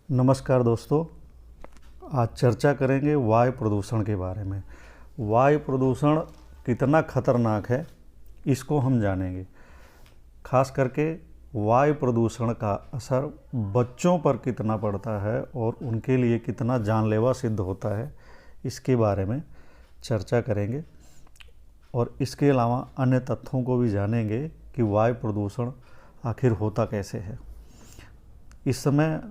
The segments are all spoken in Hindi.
नमस्कार दोस्तों। आज चर्चा करेंगे वायु प्रदूषण के बारे में। वायु प्रदूषण कितना खतरनाक है इसको हम जानेंगे। खास करके वायु प्रदूषण का असर बच्चों पर कितना पड़ता है और उनके लिए कितना जानलेवा सिद्ध होता है, इसके बारे में चर्चा करेंगे। और इसके अलावा अन्य तथ्यों को भी जानेंगे कि वायु प्रदूषण आखिर होता कैसे है। इस समय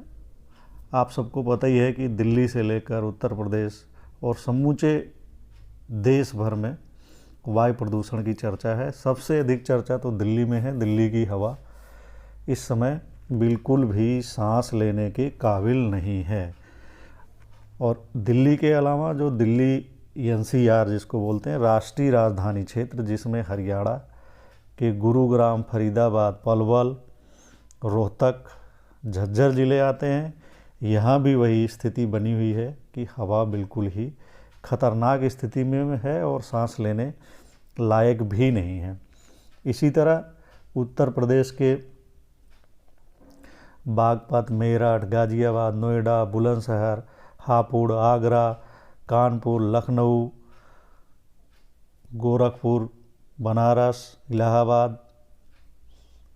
आप सबको पता ही है कि दिल्ली से लेकर उत्तर प्रदेश और समूचे देश भर में वायु प्रदूषण की चर्चा है। सबसे अधिक चर्चा तो दिल्ली में है। दिल्ली की हवा इस समय बिल्कुल भी सांस लेने के काबिल नहीं है। और दिल्ली के अलावा जो दिल्ली एनसीआर जिसको बोलते हैं, राष्ट्रीय राजधानी क्षेत्र, जिसमें हरियाणा के गुरुग्राम, फरीदाबाद, पलवल, रोहतक, झज्जर ज़िले आते हैं, यहाँ भी वही स्थिति बनी हुई है कि हवा बिल्कुल ही खतरनाक स्थिति में है और सांस लेने लायक भी नहीं है। इसी तरह उत्तर प्रदेश के बागपत, मेरठ, गाज़ियाबाद, नोएडा, बुलंदशहर, हापुड़, आगरा, कानपुर, लखनऊ, गोरखपुर, बनारस, इलाहाबाद,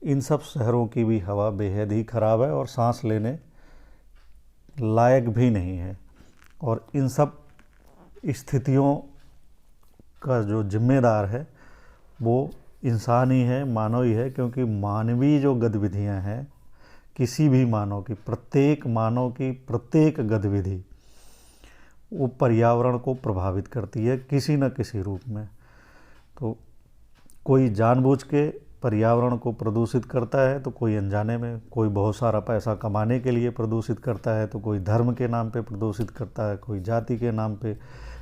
इन सब शहरों की भी हवा बेहद ही ख़राब है और सांस लेने लायक भी नहीं है। और इन सब स्थितियों का जो जिम्मेदार है वो इंसान ही है, मानव ही है। क्योंकि मानवीय जो गतिविधियां हैं, किसी भी मानव की, प्रत्येक मानव की प्रत्येक गतिविधि वो पर्यावरण को प्रभावित करती है किसी न किसी रूप में। तो कोई जानबूझ के पर्यावरण को प्रदूषित करता है तो कोई अनजाने में, कोई बहुत सारा पैसा कमाने के लिए प्रदूषित करता है, तो कोई धर्म के नाम पे प्रदूषित करता है, कोई जाति के नाम पे,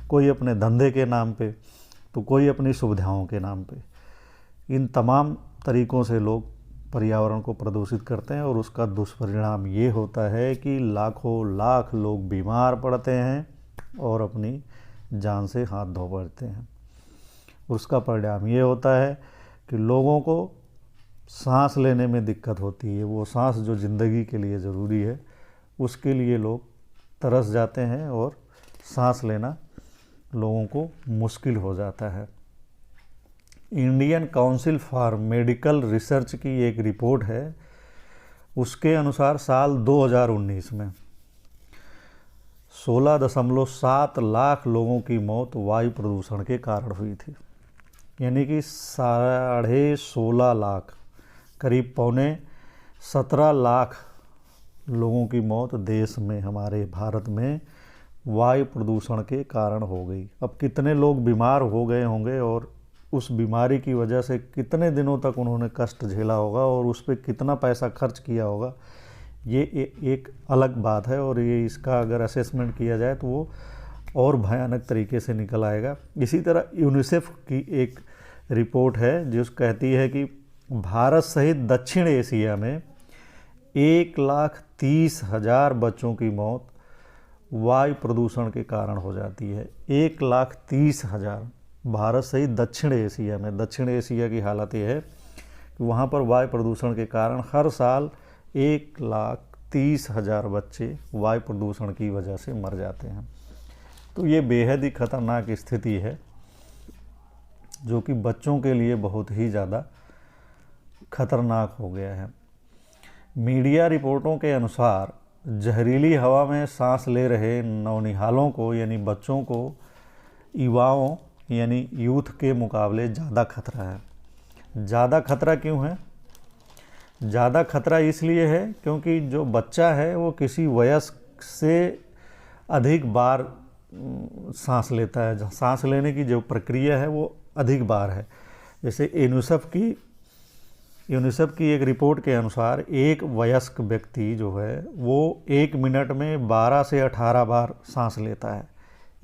कोई अपने धंधे के नाम पे, तो कोई अपनी सुविधाओं के नाम पे। इन तमाम तरीक़ों से लोग पर्यावरण को प्रदूषित करते हैं और उसका दुष्परिणाम ये होता है कि लाखों लाख लोग बीमार पड़ते हैं और अपनी जान से हाथ धो बैठते हैं। उसका परिणाम ये होता है कि लोगों को सांस लेने में दिक्कत होती है। वो सांस जो ज़िंदगी के लिए ज़रूरी है, उसके लिए लोग तरस जाते हैं और सांस लेना लोगों को मुश्किल हो जाता है। Indian council for medical research की एक रिपोर्ट है, उसके अनुसार साल 2019 में 16.7 लाख लोगों की मौत वायु प्रदूषण के कारण हुई थी। यानी कि 16.5 लाख, करीब 17 लाख लोगों की मौत देश में, हमारे भारत में वायु प्रदूषण के कारण हो गई। अब कितने लोग बीमार हो गए होंगे और उस बीमारी की वजह से कितने दिनों तक उन्होंने कष्ट झेला होगा और उस पर कितना पैसा खर्च किया होगा, ये एक अलग बात है। और ये इसका अगर असेसमेंट किया जाए तो वो और भयानक तरीके से निकल आएगा। इसी तरह यूनिसेफ की एक रिपोर्ट है जो कहती है कि भारत सहित दक्षिण एशिया में 1,30,000 बच्चों की मौत वायु प्रदूषण के कारण हो जाती है। 1,30,000 भारत सहित दक्षिण एशिया में। दक्षिण एशिया की हालत ये है कि वहाँ पर वायु प्रदूषण के कारण हर साल 1,30,000 बच्चे वायु प्रदूषण की वजह से मर जाते हैं। तो ये बेहद ही खतरनाक स्थिति है जो कि बच्चों के लिए बहुत ही ज़्यादा खतरनाक हो गया है। मीडिया रिपोर्टों के अनुसार जहरीली हवा में सांस ले रहे नौनिहालों को, यानी बच्चों को, युवाओं यानी यूथ के मुकाबले ज़्यादा खतरा है। ज़्यादा खतरा क्यों है? ज़्यादा खतरा इसलिए है क्योंकि जो बच्चा है वो किसी वयस्क से अधिक बार सांस लेता है। सांस लेने की जो प्रक्रिया है वो अधिक बार है। जैसे यूनिसेफ की एक रिपोर्ट के अनुसार एक वयस्क व्यक्ति जो है वो 1 मिनट में 12 से 18 बार सांस लेता है।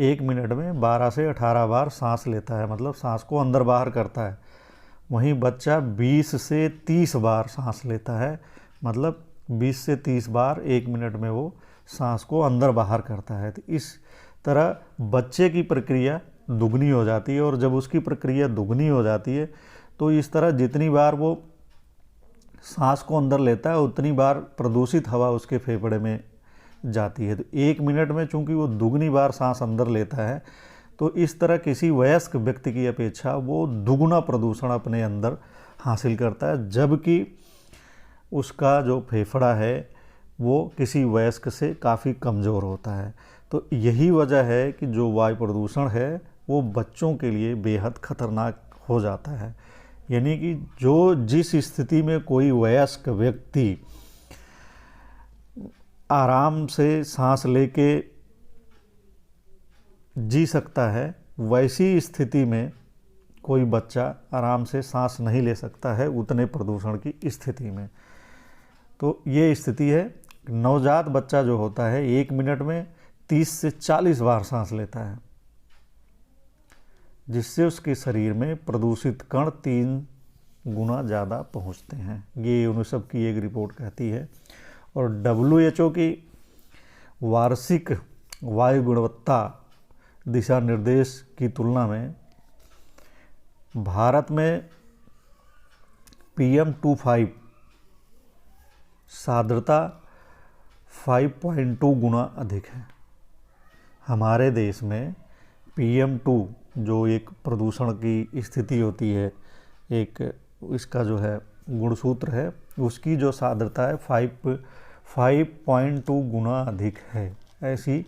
1 मिनट में 12 से 18 बार सांस लेता है, मतलब सांस को अंदर बाहर करता है। वहीं बच्चा 20 से 30 बार सांस लेता है, मतलब 20 से 30 बार 1 मिनट में वो सांस को अंदर बाहर करता है। तो इस तरह बच्चे की प्रक्रिया दुगनी हो जाती है। और जब उसकी प्रक्रिया दुगनी हो जाती है तो इस तरह जितनी बार वो सांस को अंदर लेता है उतनी बार प्रदूषित हवा उसके फेफड़े में जाती है। तो 1 मिनट में चूँकि वो दुगनी बार सांस अंदर लेता है, तो इस तरह किसी वयस्क व्यक्ति की अपेक्षा वो दुगुना प्रदूषण अपने अंदर हासिल करता है, जबकि उसका जो फेफड़ा है वो किसी वयस्क से काफ़ी कमज़ोर होता है। तो यही वजह है कि जो वायु प्रदूषण है वो बच्चों के लिए बेहद खतरनाक हो जाता है। यानी कि जिस स्थिति में कोई वयस्क व्यक्ति आराम से सांस लेके जी सकता है, वैसी स्थिति में कोई बच्चा आराम से सांस नहीं ले सकता है उतने प्रदूषण की स्थिति में। तो ये स्थिति है। नवजात बच्चा जो होता है 1 मिनट में 30 से 40 बार सांस लेता है, जिससे उसके शरीर में प्रदूषित कण 3 गुना ज़्यादा पहुंचते हैं। ये यूनिसेफ की एक रिपोर्ट कहती है। और WHO की वार्षिक वायु गुणवत्ता दिशा निर्देश की तुलना में भारत में PM2.5 सान्द्रता 5.2 गुना अधिक है। हमारे देश में PM2 जो एक प्रदूषण की स्थिति होती है, एक इसका जो है गुणसूत्र है, उसकी जो सान्द्रता है 5.2 गुना अधिक है, ऐसी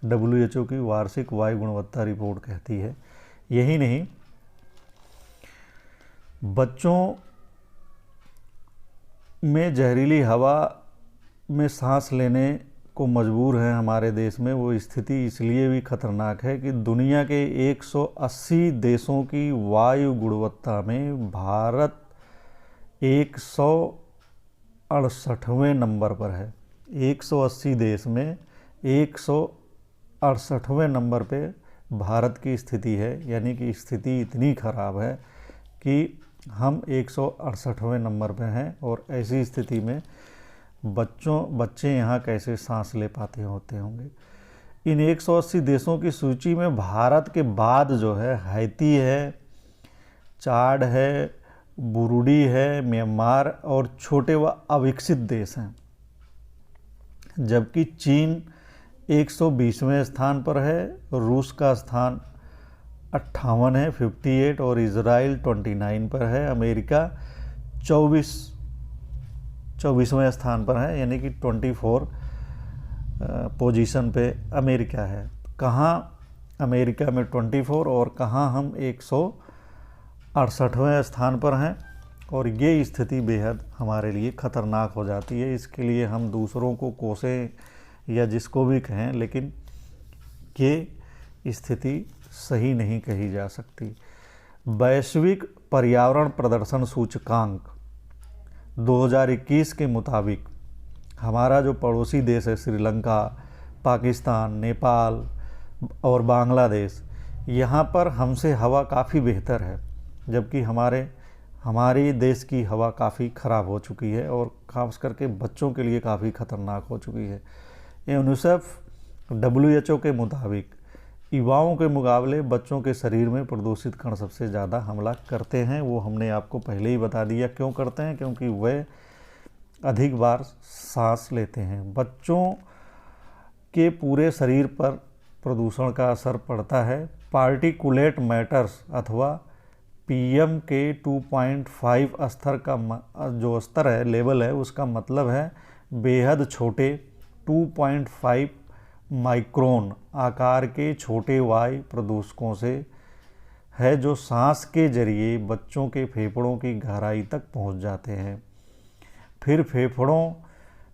WHO की वार्षिक वायु गुणवत्ता रिपोर्ट कहती है। यही नहीं, बच्चों में जहरीली हवा में सांस लेने को मजबूर है हमारे देश में। वो स्थिति इसलिए भी खतरनाक है कि दुनिया के 180 देशों की वायु गुणवत्ता में भारत 168वें नंबर पर है। 180 देश में 168वें नंबर पे भारत की स्थिति है। यानी कि स्थिति इतनी ख़राब है कि हम 168वें नंबर पे हैं, और ऐसी स्थिति में बच्चे यहाँ कैसे सांस ले पाते होते होंगे। इन 180 देशों की सूची में भारत के बाद जो है हैती है, चाड है, बुरुंडी है, म्यांमार और छोटे व अविकसित देश हैं। जबकि चीन 120वें स्थान पर है, रूस का स्थान 58 है 58, और इजराइल 29 पर है। अमेरिका 24वें स्थान पर है, यानी कि 24 पोजीशन पे अमेरिका है। कहाँ अमेरिका में 24 और कहाँ हम 168वें स्थान पर हैं। और ये स्थिति बेहद हमारे लिए ख़तरनाक हो जाती है। इसके लिए हम दूसरों को कोसें या जिसको भी कहें, लेकिन ये स्थिति सही नहीं कही जा सकती। वैश्विक पर्यावरण प्रदर्शन सूचकांक 2021 के मुताबिक हमारा जो पड़ोसी देश है श्रीलंका, पाकिस्तान, नेपाल और बांग्लादेश, यहाँ पर हमसे हवा काफ़ी बेहतर है, जबकि हमारे देश की हवा काफ़ी ख़राब हो चुकी है और ख़ास करके बच्चों के लिए काफ़ी ख़तरनाक हो चुकी है। यूनिसेफ WHO के मुताबिक युवाओं के मुकाबले बच्चों के शरीर में प्रदूषित कण सबसे ज़्यादा हमला करते हैं। वो हमने आपको पहले ही बता दिया क्यों करते हैं, क्योंकि वह अधिक बार सांस लेते हैं। बच्चों के पूरे शरीर पर प्रदूषण का असर पड़ता है। पार्टिकुलेट मैटर्स अथवा PM के 2.5 स्तर का जो स्तर है, लेवल है, उसका मतलब है बेहद छोटे 2.5 माइक्रोन आकार के छोटे वायु प्रदूषकों से है, जो सांस के जरिए बच्चों के फेफड़ों की गहराई तक पहुंच जाते हैं। फिर फेफड़ों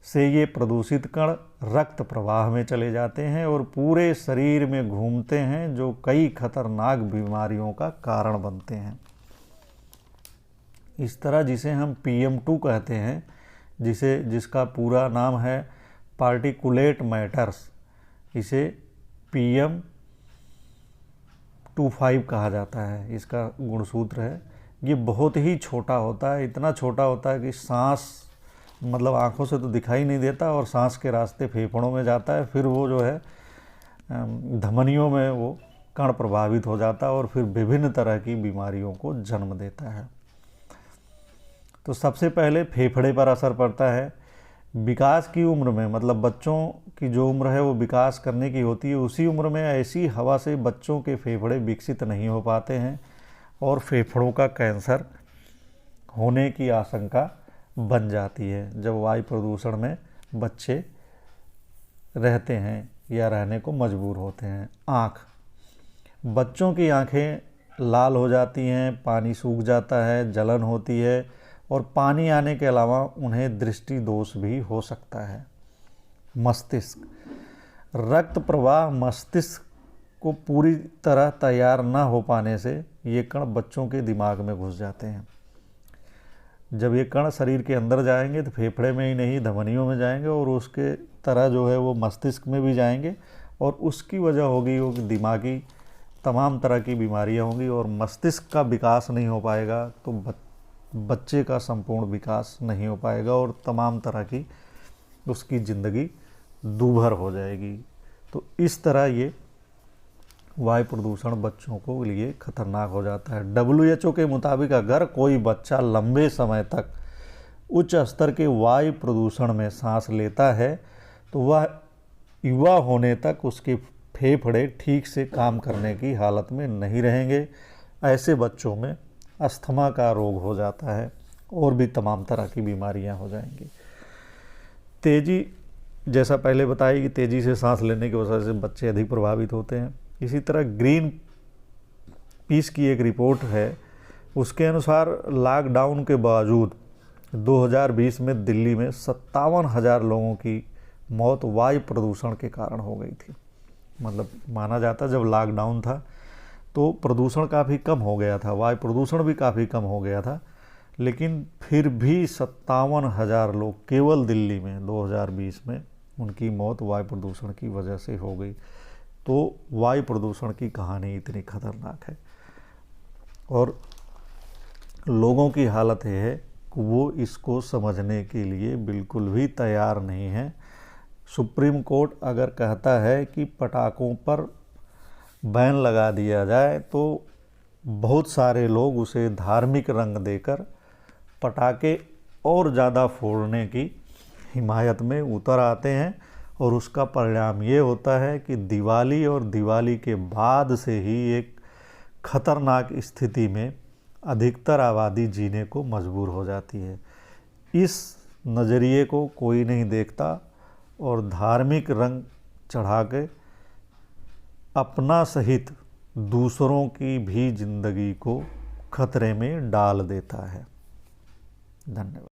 से ये प्रदूषित कण रक्त प्रवाह में चले जाते हैं और पूरे शरीर में घूमते हैं, जो कई खतरनाक बीमारियों का कारण बनते हैं। इस तरह जिसे हम PM2 कहते हैं, जिसका पूरा नाम है पार्टिकुलेट मैटर्स, इसे PM2.5 कहा जाता है। इसका गुणसूत्र है। ये बहुत ही छोटा होता है, इतना छोटा होता है कि सांस मतलब आँखों से तो दिखाई नहीं देता और सांस के रास्ते फेफड़ों में जाता है। फिर वो जो है धमनियों में वो कण प्रभावित हो जाता है और फिर विभिन्न तरह की बीमारियों को जन्म देता है। तो सबसे पहले फेफड़े पर असर पड़ता है। विकास की उम्र में, मतलब बच्चों की जो उम्र है वो विकास करने की होती है, उसी उम्र में ऐसी हवा से बच्चों के फेफड़े विकसित नहीं हो पाते हैं और फेफड़ों का कैंसर होने की आशंका बन जाती है जब वायु प्रदूषण में बच्चे रहते हैं या रहने को मजबूर होते हैं। आँख, बच्चों की आँखें लाल हो जाती हैं, पानी सूख जाता है, जलन होती है और पानी आने के अलावा उन्हें दृष्टि दोष भी हो सकता है। मस्तिष्क, रक्त प्रवाह मस्तिष्क को पूरी तरह तैयार न हो पाने से ये कण बच्चों के दिमाग में घुस जाते हैं। जब ये कण शरीर के अंदर जाएंगे तो फेफड़े में ही नहीं धमनियों में जाएंगे और उसके तरह जो है वो मस्तिष्क में भी जाएंगे और उसकी वजह होगी वो दिमागी तमाम तरह की बीमारियां होंगी और मस्तिष्क का विकास नहीं हो पाएगा तो बच्चे का संपूर्ण विकास नहीं हो पाएगा और तमाम तरह की उसकी ज़िंदगी दूभर हो जाएगी। तो इस तरह ये वायु प्रदूषण बच्चों को लिए खतरनाक हो जाता है। WHO के मुताबिक अगर कोई बच्चा लंबे समय तक उच्च स्तर के वायु प्रदूषण में सांस लेता है तो वह युवा होने तक उसके फेफड़े ठीक से काम करने की हालत में नहीं रहेंगे। ऐसे बच्चों में अस्थमा का रोग हो जाता है और भी तमाम तरह की बीमारियां हो जाएंगी। तेज़ी, जैसा पहले बताया कि तेज़ी से सांस लेने की वजह से बच्चे अधिक प्रभावित होते हैं। इसी तरह ग्रीन पीस की एक रिपोर्ट है, उसके अनुसार लॉकडाउन के बावजूद 2020 में दिल्ली में 57,000 लोगों की मौत वायु प्रदूषण के कारण हो गई थी। मतलब माना जाता जब लॉकडाउन था तो प्रदूषण काफ़ी कम हो गया था, वायु प्रदूषण भी काफ़ी कम हो गया था, लेकिन फिर भी 57,000 लोग केवल दिल्ली में 2020 में उनकी मौत वायु प्रदूषण की वजह से हो गई। तो वायु प्रदूषण की कहानी इतनी खतरनाक है और लोगों की हालत ये है कि वो इसको समझने के लिए बिल्कुल भी तैयार नहीं है। सुप्रीम कोर्ट अगर कहता है कि पटाखों पर बैन लगा दिया जाए तो बहुत सारे लोग उसे धार्मिक रंग देकर पटाखे और ज़्यादा फोड़ने की हिमायत में उतर आते हैं और उसका परिणाम ये होता है कि दिवाली और दिवाली के बाद से ही एक खतरनाक स्थिति में अधिकतर आबादी जीने को मजबूर हो जाती है। इस नज़रिए को कोई नहीं देखता और धार्मिक रंग चढ़ा के अपना सहित दूसरों की भी जिंदगी को खतरे में डाल देता है। धन्यवाद।